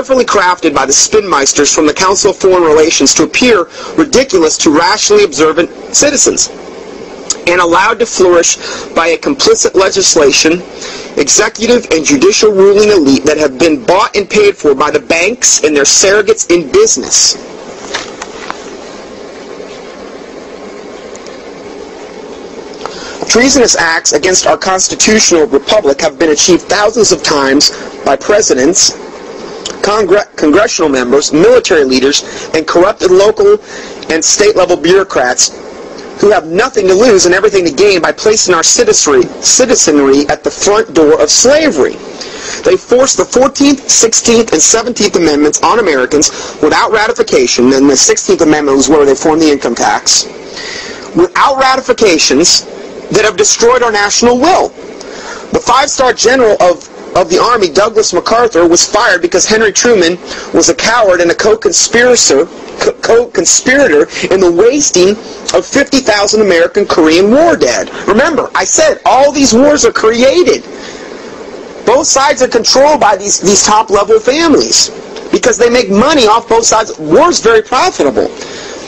carefully crafted by the spinmeisters from the Council of Foreign Relations to appear ridiculous to rationally observant citizens, and allowed to flourish by a complicit legislation, executive and judicial ruling elite that have been bought and paid for by the banks and their surrogates in business. Treasonous acts against our constitutional republic have been achieved thousands of times by presidents, congressional members, military leaders, and corrupted local and state-level bureaucrats who have nothing to lose and everything to gain by placing our citizenry at the front door of slavery. They forced the 14th, 16th, and 17th Amendments on Americans without ratification, and the 16th Amendment was where they formed the income tax, without ratifications, that have destroyed our national will. The five-star general of the Army, Douglas MacArthur, was fired because Henry Truman was a coward and a co-conspirator in the wasting of 50,000 American Korean War dead. Remember, I said all these wars are created. Both sides are controlled by these top-level families because they make money off both sides. War is very profitable.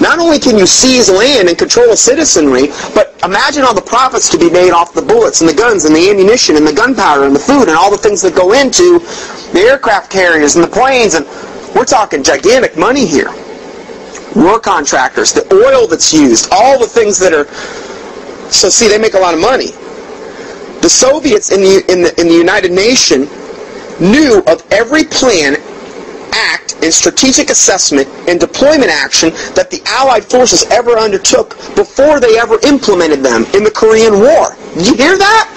Not only can you seize land and control a citizenry, but imagine all the profits to be made off the bullets and the guns and the ammunition and the gunpowder and the food and all the things that go into the aircraft carriers and the planes. And we're talking gigantic money here. War contractors, the oil that's used, all the things that are... So see, they make a lot of money. The Soviets in the United Nations knew of every plan, act, and strategic assessment and deployment action that the Allied forces ever undertook before they ever implemented them in the Korean War. Did you hear that?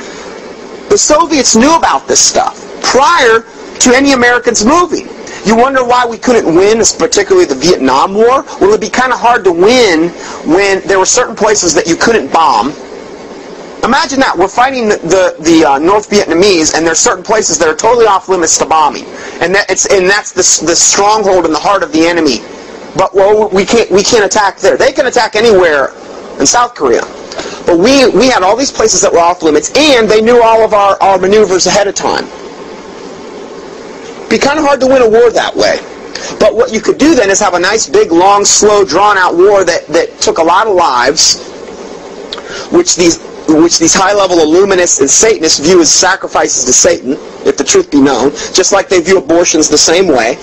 The Soviets knew about this stuff prior to any Americans moving. You wonder why we couldn't win, particularly the Vietnam War? Well, it'd be kind of hard to win when there were certain places that you couldn't bomb. Imagine that. We're fighting the North Vietnamese, and there's certain places that are totally off limits to bombing. And that's the stronghold in the heart of the enemy. But well, we can't attack there. They can attack anywhere in South Korea. But we had all these places that were off limits, and they knew all of our maneuvers ahead of time. It'd be kind of hard to win a war that way. But what you could do then is have a nice, big, long, slow, drawn-out war that took a lot of lives, which these high-level Illuminists and Satanists view as sacrifices to Satan, if the truth be known, just like they view abortions the same way.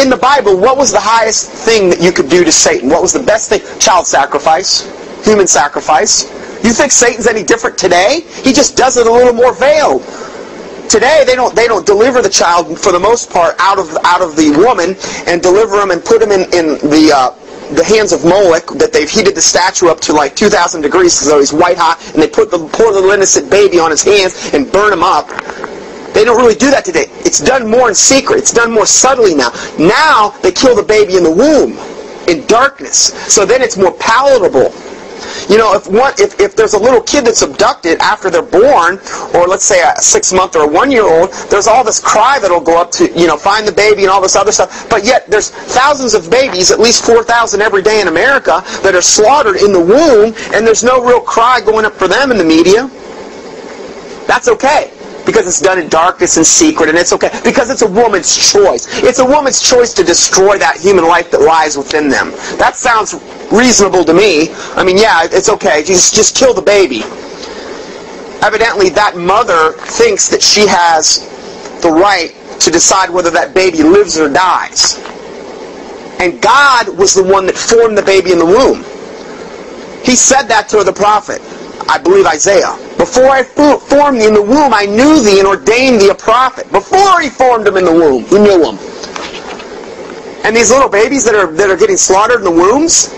In the Bible, what was the highest thing that you could do to Satan? What was the best thing? Child sacrifice, human sacrifice. You think Satan's any different today? He just does it a little more veiled. Today, they don't deliver the child, for the most part, out of the woman and deliver him and put him in the hands of Moloch, that they've heated the statue up to like 2,000 degrees so he's white hot, and they put the poor little innocent baby on his hands and burn him up. They don't really do that today. It's done more in secret. It's done more subtly now. Now they kill the baby in the womb, in darkness. So then it's more palatable. You know, if there's a little kid that's abducted after they're born, or let's say a 6-month or a 1-year-old, there's all this cry that'll go up to, find the baby and all this other stuff. But yet there's thousands of babies, at least 4,000 every day in America, that are slaughtered in the womb, and there's no real cry going up for them in the media. That's okay, because it's done in darkness and secret, and it's okay because it's a woman's choice. It's a woman's choice to destroy that human life that lies within them. That sounds reasonable to me. I mean, yeah, it's okay. Just kill the baby. Evidently, that mother thinks that she has the right to decide whether that baby lives or dies. And God was the one that formed the baby in the womb. He said that to the prophet, I believe Isaiah. Before I formed thee in the womb, I knew thee and ordained thee a prophet. Before he formed him in the womb, he knew him. And these little babies that are getting slaughtered in the wombs,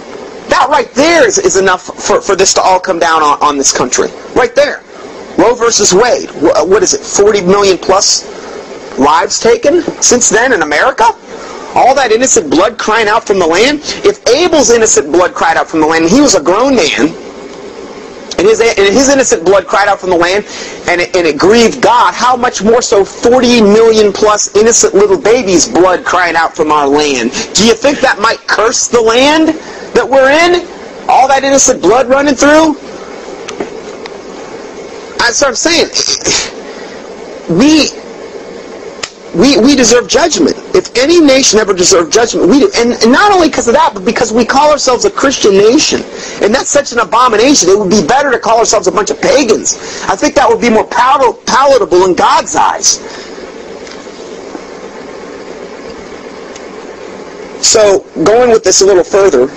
that right there is enough for this to all come down on this country. Right there. Roe versus Wade. What is it, 40 million plus lives taken since then in America? All that innocent blood crying out from the land? If Abel's innocent blood cried out from the land, and he was a grown man, and his innocent blood cried out from the land, and it grieved God, how much more so 40 million plus innocent little babies' blood crying out from our land? Do you think that might curse the land that we're in? All that innocent blood running through? That's what I'm saying. we deserve judgment. If any nation ever deserved judgment, we do. And not only because of that, but because we call ourselves a Christian nation. And that's such an abomination. It would be better to call ourselves a bunch of pagans. I think that would be more palatable in God's eyes. So, going with this a little further,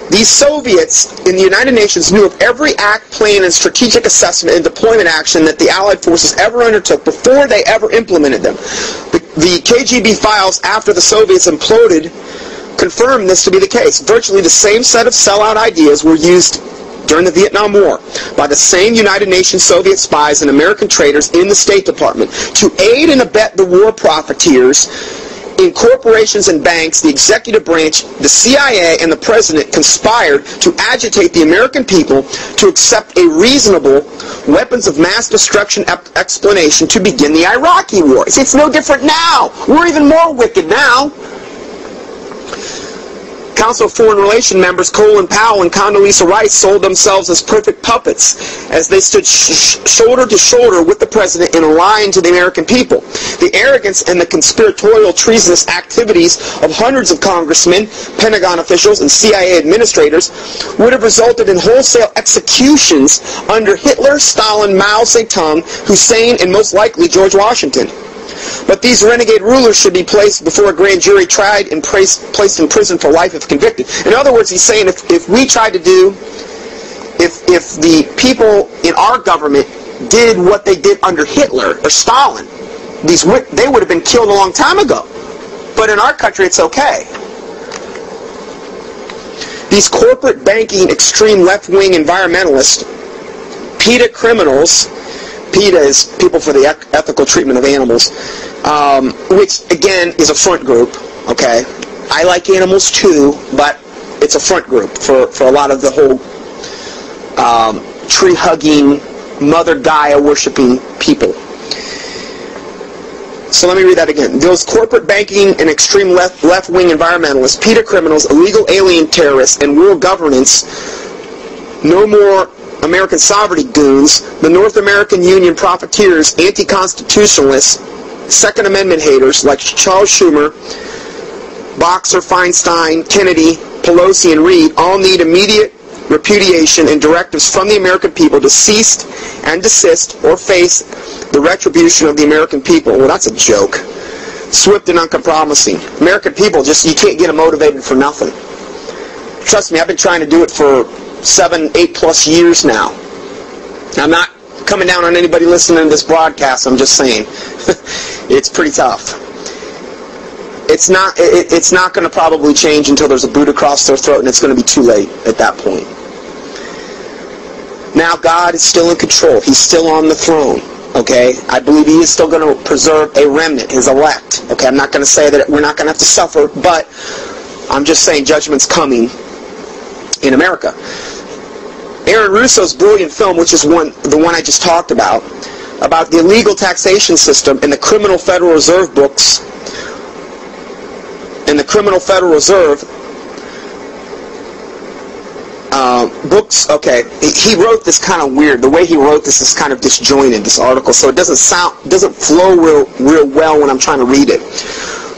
these Soviets in the United Nations knew of every act, plan, and strategic assessment and deployment action that the Allied forces ever undertook before they ever implemented them. The KGB files after the Soviets imploded confirmed this to be the case. Virtually the same set of sellout ideas were used during the Vietnam War by the same United Nations Soviet spies and American traitors in the State Department to aid and abet the war profiteers. In corporations and banks, the executive branch, the CIA, and the president conspired to agitate the American people to accept a reasonable weapons of mass destruction explanation to begin the Iraqi war. It's no different now. We're even more wicked now. Council of Foreign Relations members Colin Powell and Condoleezza Rice sold themselves as perfect puppets as they stood shoulder to shoulder with the president in a line to the American people. The arrogance and the conspiratorial treasonous activities of hundreds of congressmen, Pentagon officials, and CIA administrators would have resulted in wholesale executions under Hitler, Stalin, Mao Zedong, Hussein, and most likely George Washington. But these renegade rulers should be placed before a grand jury, tried and placed in prison for life if convicted. In other words, he's saying if we tried to do, if the people in our government did what they did under Hitler or Stalin, they would have been killed a long time ago. But in our country, it's okay. These corporate banking, extreme left-wing environmentalists, PETA criminals, PETA is People for the Ethical Treatment of Animals, which, again, is a front group, okay? I like animals too, but it's a front group for a lot of the whole tree-hugging, Mother Gaia-worshipping people. So let me read that again. Those corporate banking and extreme left-wing environmentalists, PETA criminals, illegal alien terrorists, and world governance, no more American sovereignty goons, the North American Union profiteers, anti-constitutionalists, Second Amendment haters like Charles Schumer, Boxer, Feinstein, Kennedy, Pelosi, and Reid all need immediate repudiation and directives from the American people to cease and desist or face the retribution of the American people. Well, that's a joke. Swift and uncompromising. American people, you can't get them motivated for nothing. Trust me, I've been trying to do it for 7, 8 plus years now. I'm not coming down on anybody listening to this broadcast. I'm just saying it's pretty tough. It's not going to probably change until there's a boot across their throat, and it's going to be too late at that point. Now God is still in control. He's still on the throne. Okay, I believe He is still going to preserve a remnant, His elect. Okay, I'm not going to say that we're not going to have to suffer, but I'm just saying judgment's coming in America. Aaron Russo's brilliant film, which is the one I just talked about the illegal taxation system and the criminal Federal Reserve books, and the criminal Federal Reserve okay, he wrote this kind of weird. The way he wrote this is kind of disjointed, this article, so it doesn't flow real well when I'm trying to read it.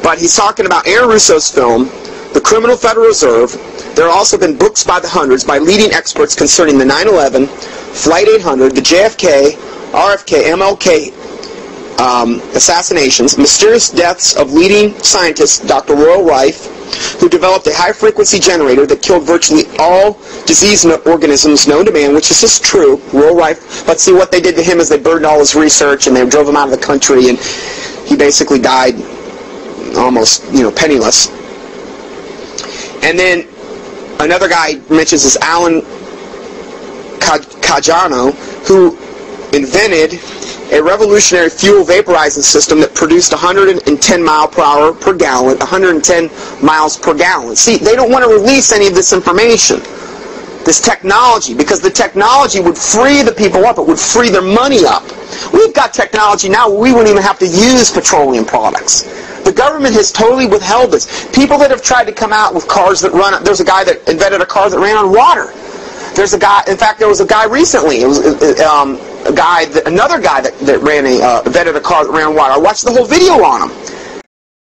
But he's talking about Aaron Russo's film, the criminal Federal Reserve. There have also been books by the hundreds by leading experts concerning the 9/11, Flight 800, the JFK, RFK, MLK assassinations, mysterious deaths of leading scientists, Dr. Royal Rife, who developed a high-frequency generator that killed virtually all disease organisms known to man, which is just true. Royal Rife, but see what they did to him is they burned all his research and they drove him out of the country, and he basically died almost, penniless. And then another guy mentions is Alan Cajano, who invented a revolutionary fuel vaporizing system that produced 110 miles per hour per gallon, 110 miles per gallon. See, they don't want to release any of this information, this technology, because the technology would free the people up. It would free their money up. We've got technology now where we wouldn't even have to use petroleum products. The government has totally withheld this. People that have tried to come out with cars that run, there's a guy that invented a car that ran on water. There's a guy, in fact, there was a guy recently, another guy that ran invented a car that ran water. I watched the whole video on him.